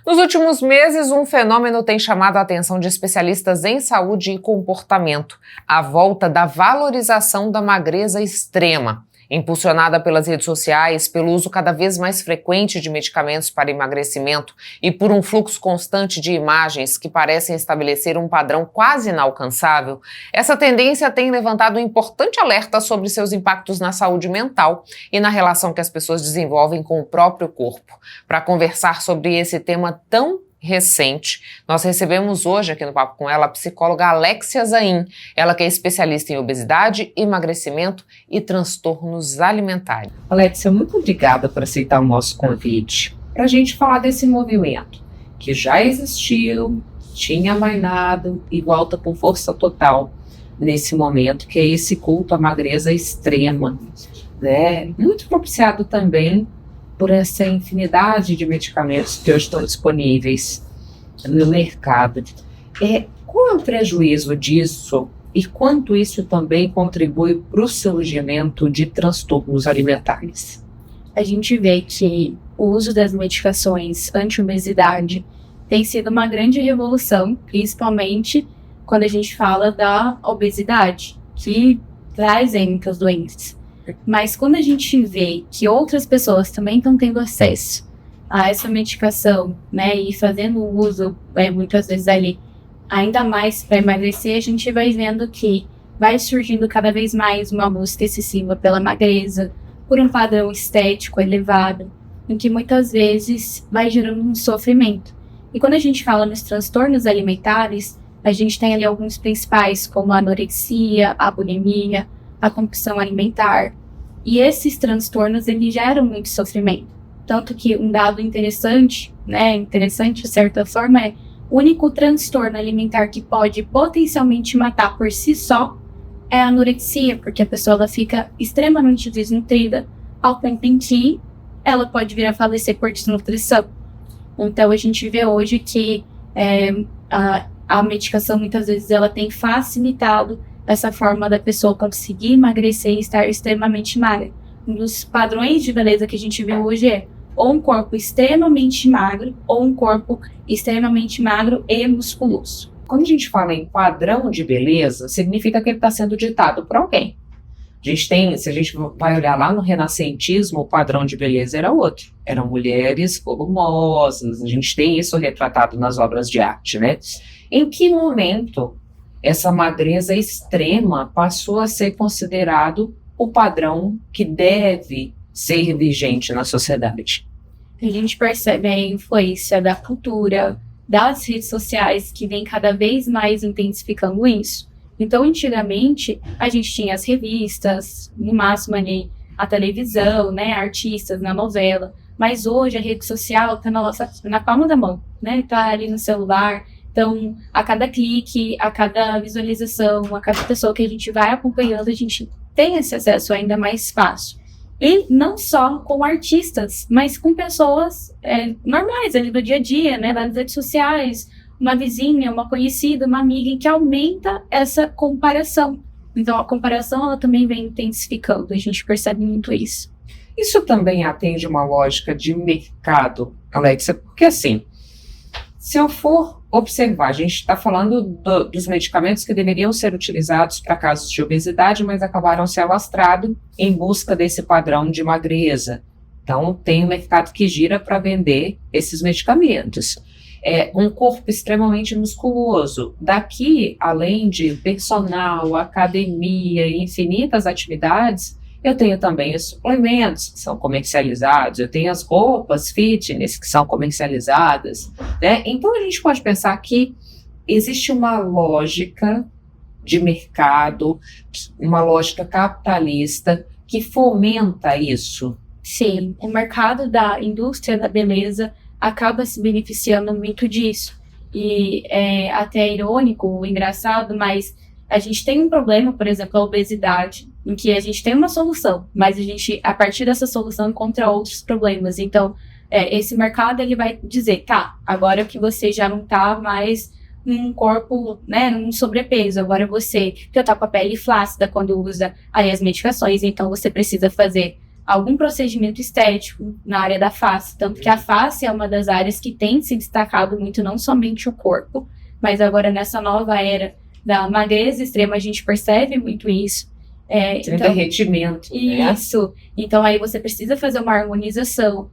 Nos últimos meses, um fenômeno tem chamado a atenção de especialistas em saúde e comportamento: a volta da valorização da magreza extrema. Impulsionada pelas redes sociais, pelo uso cada vez mais frequente de medicamentos para emagrecimento e por um fluxo constante de imagens que parecem estabelecer um padrão quase inalcançável, essa tendência tem levantado um importante alerta sobre seus impactos na saúde mental e na relação que as pessoas desenvolvem com o próprio corpo. Para conversar sobre esse tema tão recente, nós recebemos hoje aqui no Papo com Ela a psicóloga Alexia Zain, ela que é especialista em obesidade, emagrecimento e transtornos alimentares. Alexia, muito obrigada por aceitar o nosso convite para a gente falar desse movimento que já existiu, tinha amainado e volta com força total nesse momento, que é esse culto à magreza extrema, né? Muito propiciado também por essa infinidade de medicamentos que hoje estão disponíveis no mercado. Qual é o prejuízo disso e quanto isso também contribui para o surgimento de transtornos alimentares? A gente vê que o uso das medicações anti-obesidade tem sido uma grande revolução, principalmente quando a gente fala da obesidade, que traz muitas doenças. Mas quando a gente vê que outras pessoas também estão tendo acesso a essa medicação, né, e fazendo uso, muitas vezes ali, ainda mais para emagrecer, a gente vai vendo que vai surgindo cada vez mais uma busca excessiva pela magreza, por um padrão estético elevado, em que muitas vezes vai gerando um sofrimento. E quando a gente fala nos transtornos alimentares, a gente tem ali alguns principais, como a anorexia, a bulimia, a compulsão alimentar. E esses transtornos, eles geram muito sofrimento. Tanto que um dado interessante, de certa forma, é o único transtorno alimentar que pode potencialmente matar por si só é a anorexia, porque a pessoa ela fica extremamente desnutrida, ao ponto em que ela pode vir a falecer por desnutrição. Então, a gente vê hoje que a medicação, muitas vezes, ela tem facilitado essa forma da pessoa conseguir emagrecer e estar extremamente magra. Um dos padrões de beleza que a gente vê hoje é ou um corpo extremamente magro ou um corpo extremamente magro e musculoso. Quando a gente fala em padrão de beleza, significa que ele está sendo ditado por alguém. Se a gente vai olhar lá no renascentismo, o padrão de beleza era outro. Eram mulheres volumosas, a gente tem isso retratado nas obras de arte, né? Em que momento essa magreza extrema passou a ser considerado o padrão que deve ser vigente na sociedade? A gente percebe a influência da cultura, das redes sociais, que vem cada vez mais intensificando isso. Então, antigamente, a gente tinha as revistas, no máximo ali a televisão, né, artistas na novela, mas hoje a rede social está na palma da mão, né, está ali no celular. Então, a cada clique, a cada visualização, a cada pessoa que a gente vai acompanhando, a gente tem esse acesso ainda mais fácil. E não só com artistas, mas com pessoas normais ali do dia a dia, né, nas redes sociais, uma vizinha, uma conhecida, uma amiga, em que aumenta essa comparação. Então, a comparação ela também vem intensificando, a gente percebe muito isso. Isso também atende uma lógica de mercado, Alexia, porque assim, se eu for observar, a gente está falando dos medicamentos que deveriam ser utilizados para casos de obesidade, mas acabaram se alastrando em busca desse padrão de magreza. Então, tem um mercado que gira para vender esses medicamentos. Um corpo extremamente musculoso. Daqui, além de personal, academia e infinitas atividades, eu tenho também os suplementos que são comercializados, eu tenho as roupas fitness que são comercializadas, né? Então a gente pode pensar que existe uma lógica de mercado, uma lógica capitalista que fomenta isso. Sim, o mercado da indústria da beleza acaba se beneficiando muito disso. E é até irônico, engraçado, mas a gente tem um problema, por exemplo, a obesidade, em que a gente tem uma solução, mas a gente, a partir dessa solução, encontra outros problemas. Então, esse mercado, ele vai dizer, tá, agora que você já não tá mais num corpo, né, num sobrepeso, agora você já tá com a pele flácida quando usa aí as medicações, então você precisa fazer algum procedimento estético na área da face, tanto que a face é uma das áreas que tem se destacado muito, não somente o corpo, mas agora nessa nova era da magreza extrema a gente percebe muito isso. Tem derretimento, né? Isso. Então aí você precisa fazer uma harmonização,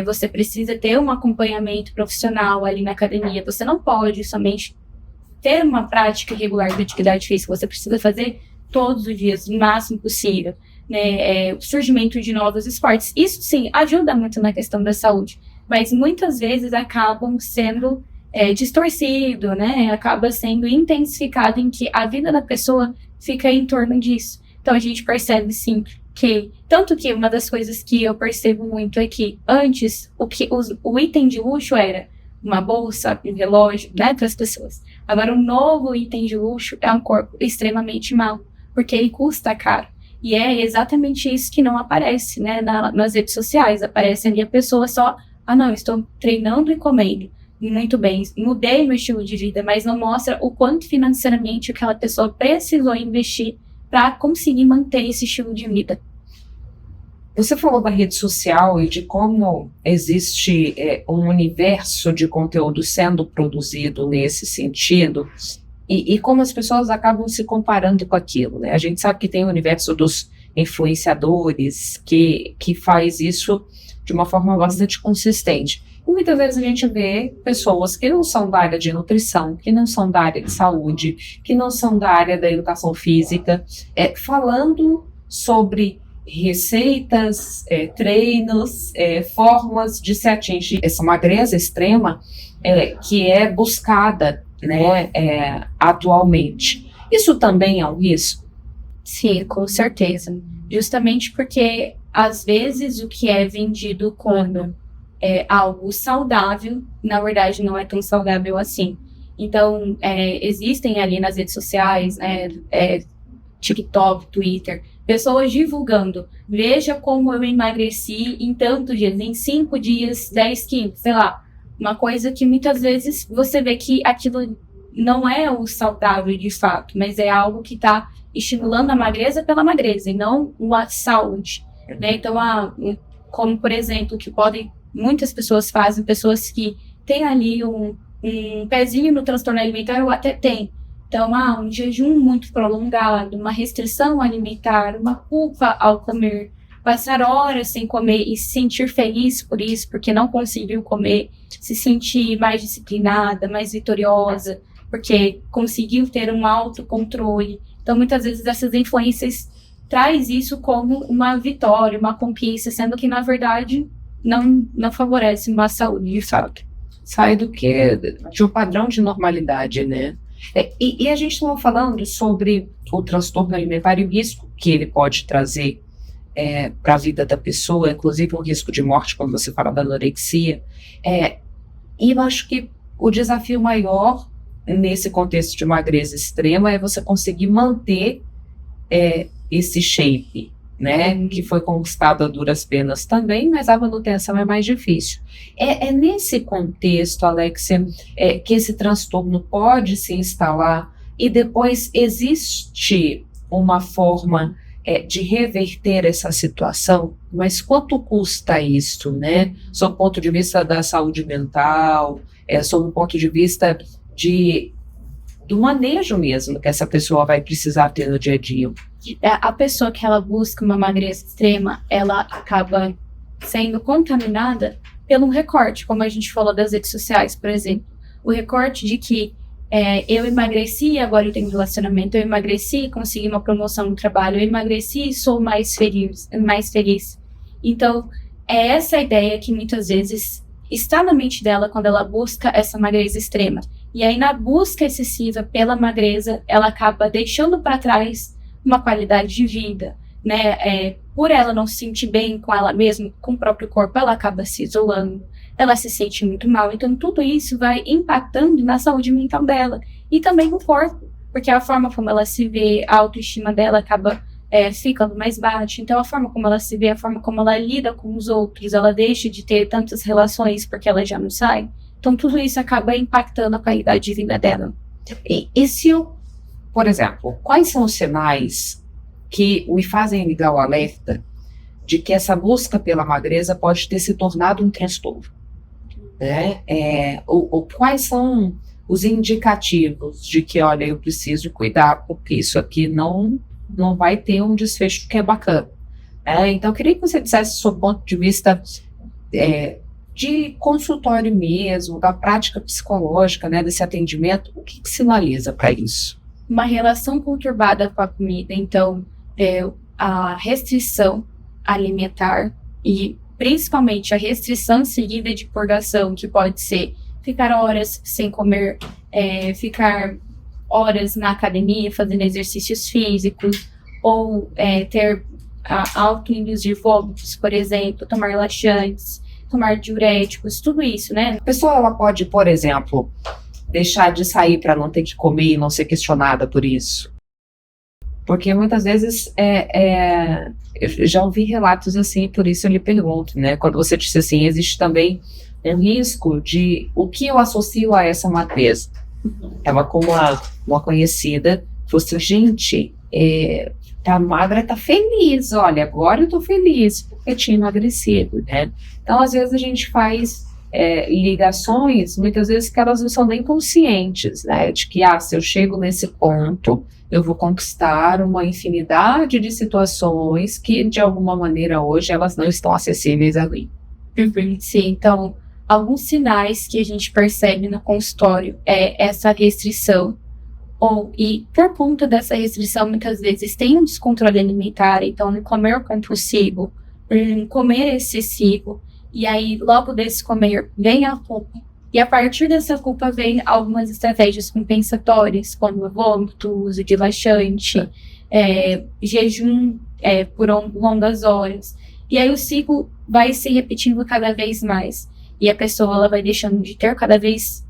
você precisa ter um acompanhamento profissional ali na academia, você não pode somente ter uma prática regular de atividade física, você precisa fazer todos os dias, o máximo possível, né? O surgimento de novos esportes. Isso, sim, ajuda muito na questão da saúde, mas muitas vezes acabam sendo distorcido, né? Acaba sendo intensificado em que a vida da pessoa fica em torno disso. Então, a gente percebe, sim, que... Tanto que uma das coisas que eu percebo muito é que antes, o item de luxo era uma bolsa, um relógio, né, para as pessoas. Agora, um novo item de luxo é um corpo extremamente mau, porque ele custa caro. E é exatamente isso que não aparece, né, nas redes sociais. Aparece ali a pessoa só, não, estou treinando e comendo. Muito bem, mudei meu estilo de vida, mas não mostra o quanto financeiramente aquela pessoa precisou investir para conseguir manter esse estilo de vida. Você falou da rede social e de como existe um universo de conteúdo sendo produzido nesse sentido e como as pessoas acabam se comparando com aquilo, né? A gente sabe que tem o universo dos influenciadores que faz isso de uma forma bastante consistente. E muitas vezes a gente vê pessoas que não são da área de nutrição, que não são da área de saúde, que não são da área da educação física, falando sobre receitas, treinos, formas de se atingir essa magreza extrema que é buscada, né, atualmente. Isso também é um risco? Sim, com certeza. Justamente porque, às vezes, o que é vendido como algo saudável, na verdade, não é tão saudável assim. Então, existem ali nas redes sociais, TikTok, Twitter, pessoas divulgando, veja como eu emagreci em tantos dias, em 5 dias, 10 quilos, sei lá. Uma coisa que muitas vezes você vê que aquilo não é o saudável de fato, mas é algo que está estimulando a magreza pela magreza e não a saúde, né? Então, como por exemplo, que muitas pessoas fazem, pessoas que têm ali um pezinho no transtorno alimentar ou até tem. Então, um jejum muito prolongado, uma restrição alimentar, uma culpa ao comer, passar horas sem comer e se sentir feliz por isso, porque não conseguiu comer, se sentir mais disciplinada, mais vitoriosa, porque conseguiu ter um autocontrole. Então, muitas vezes, essas influências traz isso como uma vitória, uma conquista, sendo que, na verdade, não favorece uma saúde de fato. Sai de um padrão de normalidade, né? E a gente estava falando sobre o transtorno alimentar e o risco que ele pode trazer para a vida da pessoa, inclusive o risco de morte, quando você fala da anorexia. E eu acho que o desafio maior nesse contexto de magreza extrema é você conseguir manter esse shape, né, que foi conquistado a duras penas também, mas a manutenção é mais difícil. É nesse contexto, Alexia, que esse transtorno pode se instalar e depois existe uma forma de reverter essa situação, mas quanto custa isso, né? Sob o ponto de vista da saúde mental, sob o ponto de vista do manejo mesmo que essa pessoa vai precisar ter no dia a dia. A pessoa que ela busca uma magreza extrema, ela acaba sendo contaminada pelo recorte, como a gente falou das redes sociais, por exemplo. O recorte de que eu emagreci, agora eu tenho relacionamento, eu emagreci, consegui uma promoção no trabalho, eu emagreci e sou mais feliz. Então, é essa ideia que muitas vezes está na mente dela quando ela busca essa magreza extrema. E aí, na busca excessiva pela magreza, ela acaba deixando para trás uma qualidade de vida, né? Por ela não se sentir bem com ela mesma, com o próprio corpo, ela acaba se isolando, ela se sente muito mal. Então, tudo isso vai impactando na saúde mental dela e também no corpo, porque a forma como ela se vê, a autoestima dela acaba ficando mais baixa. Então, a forma como ela se vê, a forma como ela lida com os outros, ela deixa de ter tantas relações porque ela já não sai. Então, tudo isso acaba impactando a qualidade de vida dela. E se eu, por exemplo, quais são os sinais que me fazem ligar o alerta de que essa busca pela magreza pode ter se tornado um transtorno, né? Quais são os indicativos de que, olha, eu preciso cuidar, porque isso aqui não vai ter um desfecho que é bacana. Então, eu queria que você dissesse o seu ponto de vista de consultório mesmo, da prática psicológica, né, desse atendimento, o que sinaliza para isso? Uma relação conturbada com a comida, então, a restrição alimentar e, principalmente, a restrição seguida de purgação, que pode ser ficar horas sem comer, ficar horas na academia fazendo exercícios físicos, ou ter alto índice de vômitos, por exemplo, tomar laxantes, tomar diuréticos, tudo isso, né? A pessoa ela pode, por exemplo, deixar de sair para não ter que comer e não ser questionada por isso. Porque muitas vezes eu já ouvi relatos assim, por isso eu lhe pergunto, né? Quando você disse assim, existe também um risco de o que eu associo a essa magreza. Ela com uma conhecida falou assim, gente, tá magra, tá feliz, olha, agora eu tô feliz, porque tinha emagrecido, né? Então, às vezes a gente faz ligações, muitas vezes que elas não são nem conscientes, né? De que, se eu chego nesse ponto, eu vou conquistar uma infinidade de situações que, de alguma maneira, hoje, elas não estão acessíveis a mim. Sim, então, alguns sinais que a gente percebe no consultório é essa restrição, e por conta dessa restrição, muitas vezes tem um descontrole alimentar, então, no comer compulsivo, comer excessivo, e aí, logo desse comer, vem a culpa. E a partir dessa culpa vem algumas estratégias compensatórias, como vômito, uso de laxante, jejum por longas horas. E aí o ciclo vai se repetindo cada vez mais. E a pessoa ela vai deixando de ter cada vez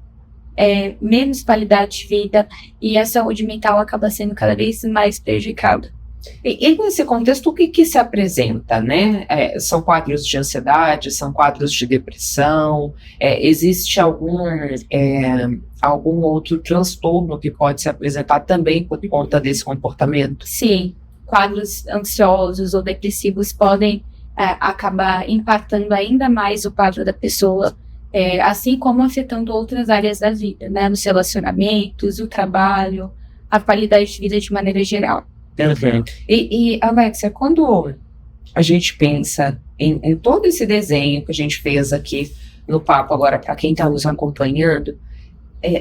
menos qualidade de vida, e a saúde mental acaba sendo cada vez mais prejudicada. E nesse contexto, o que se apresenta, né? São quadros de ansiedade, são quadros de depressão, existe algum outro transtorno que pode se apresentar também por conta desse comportamento? Sim, quadros ansiosos ou depressivos podem acabar impactando ainda mais o quadro da pessoa, assim como afetando outras áreas da vida, né? Nos relacionamentos, o trabalho, a qualidade de vida de maneira geral. E Alexia, quando a gente pensa em todo esse desenho que a gente fez aqui no papo agora, para quem está nos acompanhando,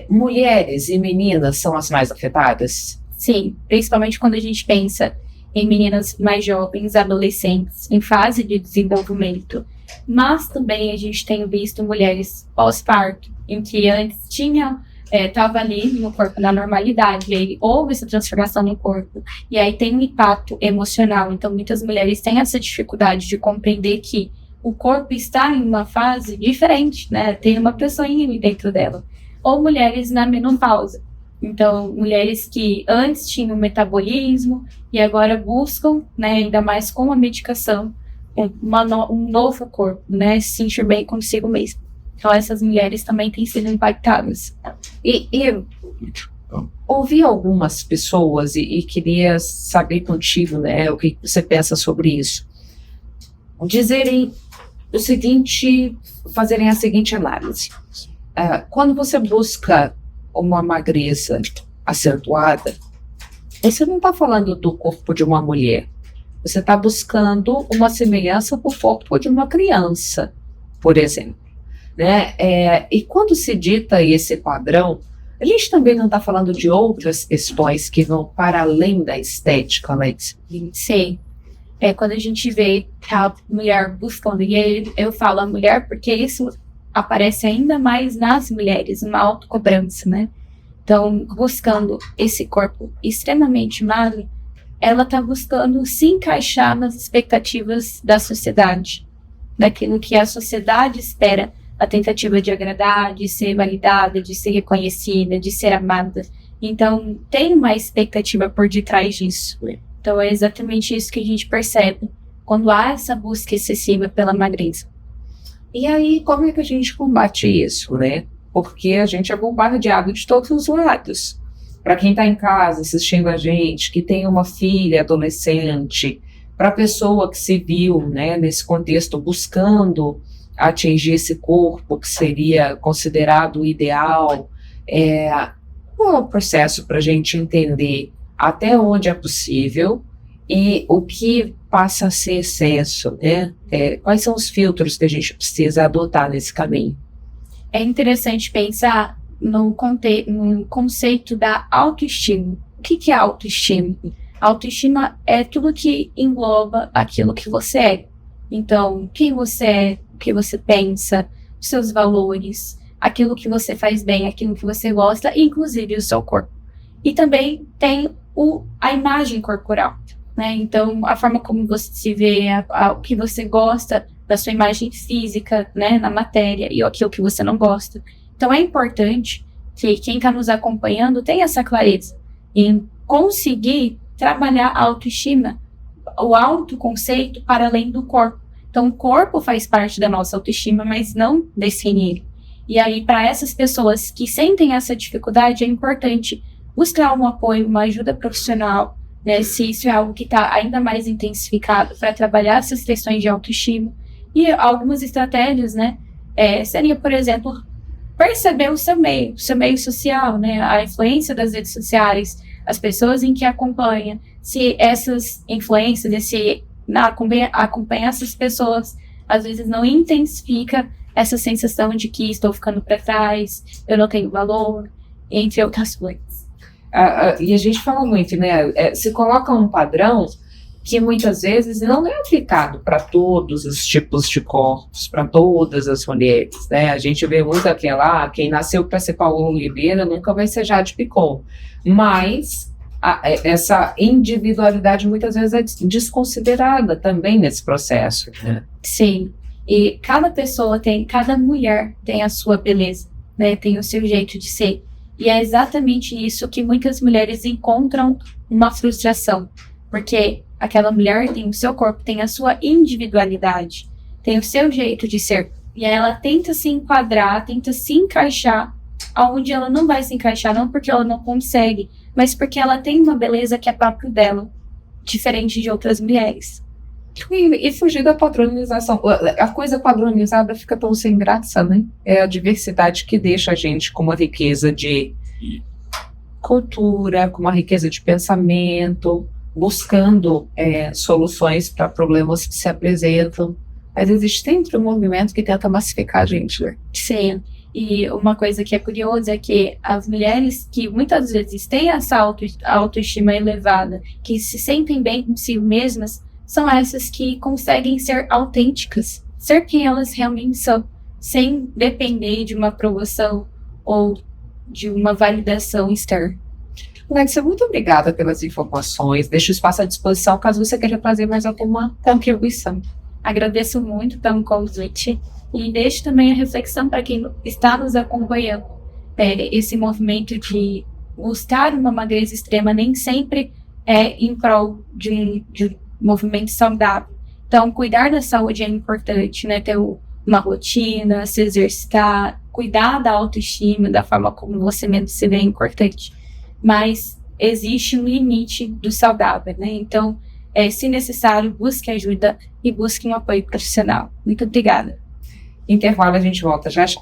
mulheres e meninas são as mais afetadas? Sim, principalmente quando a gente pensa em meninas mais jovens, adolescentes, em fase de desenvolvimento. Mas também a gente tem visto mulheres pós-parto, em que antes estava ali no corpo na normalidade, e aí houve essa transformação no corpo, e aí tem um impacto emocional. Então muitas mulheres têm essa dificuldade de compreender que o corpo está em uma fase diferente, né? Tem uma pessoinha ali dentro dela. Ou mulheres na menopausa, então mulheres que antes tinham metabolismo e agora buscam, né, ainda mais com a medicação, um novo corpo, né, se sentir bem consigo mesmo. Então essas mulheres também têm sido impactadas. E ouvi algumas pessoas e queria saber contigo, né, o que você pensa sobre isso. Dizerem o seguinte, fazerem a seguinte análise. Quando você busca uma magreza acentuada, você não está falando do corpo de uma mulher. Você está buscando uma semelhança com o corpo de uma criança, por exemplo. Né? E quando se dita esse padrão, a gente também não está falando de outras questões que vão para além da estética, Alex? Sim. Quando a gente vê a mulher buscando, e aí eu falo a mulher porque isso aparece ainda mais nas mulheres, uma autocobrança, né? Então, buscando esse corpo extremamente magro, ela está buscando se encaixar nas expectativas da sociedade, daquilo que a sociedade espera, a tentativa de agradar, de ser validada, de ser reconhecida, de ser amada. Então, tem uma expectativa por detrás disso. Então, é exatamente isso que a gente percebe quando há essa busca excessiva pela magreza. E aí, como é que a gente combate isso, né? Porque a gente é bombardeado de todos os lados. Para quem está em casa assistindo a gente, que tem uma filha adolescente, para a pessoa que se viu, né, nesse contexto buscando atingir esse corpo que seria considerado o ideal, qual é o processo para a gente entender até onde é possível e o que passa a ser excesso, né? Quais são os filtros que a gente precisa adotar nesse caminho? É interessante pensar no conceito da autoestima. O que é autoestima? Autoestima é tudo que engloba aquilo que você é. Então, quem você é, o que você pensa, os seus valores, aquilo que você faz bem, aquilo que você gosta, inclusive o seu corpo. E também tem a imagem corporal, né? Então, a forma como você se vê, o que você gosta da sua imagem física, né, na matéria, e aquilo que você não gosta. Então, é importante que quem está nos acompanhando tenha essa clareza em conseguir trabalhar a autoestima, o autoconceito para além do corpo. Então, o corpo faz parte da nossa autoestima, mas não define ele. E aí, para essas pessoas que sentem essa dificuldade, é importante buscar um apoio, uma ajuda profissional, né, se isso é algo que está ainda mais intensificado para trabalhar essas questões de autoestima. E algumas estratégias, né, seria, por exemplo, perceber o seu meio social, né, a influência das redes sociais, as pessoas em que acompanha, se essas influências, acompanhar essas pessoas, às vezes não intensifica essa sensação de que estou ficando para trás, eu não tenho valor, entre outras coisas. E a gente fala muito, né? Se coloca um padrão que muitas vezes não é aplicado para todos os tipos de corpos, para todas as mulheres, né? A gente vê muito aquela, quem nasceu para ser Paulo Oliveira nunca vai ser Jade Picon, mas essa individualidade muitas vezes é desconsiderada também nesse processo, né? Sim, e cada mulher tem a sua beleza, né? Tem o seu jeito de ser. E é exatamente isso que muitas mulheres encontram uma frustração, porque aquela mulher tem o seu corpo, tem a sua individualidade, tem o seu jeito de ser, e aí ela tenta se enquadrar, tenta se encaixar aonde ela não vai se encaixar, não porque ela não consegue, mas porque ela tem uma beleza que é própria dela, diferente de outras mulheres. E fugir da padronização. A coisa padronizada fica tão sem graça, né? É a diversidade que deixa a gente com uma riqueza de cultura, com uma riqueza de pensamento, buscando soluções para problemas que se apresentam. Mas existe sempre um movimento que tenta massificar a gente, né? Sim. E uma coisa que é curiosa é que as mulheres que muitas vezes têm essa autoestima elevada, que se sentem bem consigo mesmas, são essas que conseguem ser autênticas, ser quem elas realmente são, sem depender de uma aprovação ou de uma validação externa. Alexia, muito obrigada pelas informações. Deixo o espaço à disposição caso você queira fazer mais alguma contribuição. Agradeço muito pelo convite e deixo também a reflexão para quem está nos acompanhando. Esse movimento de buscar uma magreza extrema nem sempre é em prol de um movimento saudável. Então, cuidar da saúde é importante, né? Ter uma rotina, se exercitar, cuidar da autoestima, da forma como você mesmo se vê é importante. Mas existe um limite do saudável, né? Então, se necessário, busque ajuda e busque um apoio profissional. Muito obrigada. Intervalo, a gente volta já já.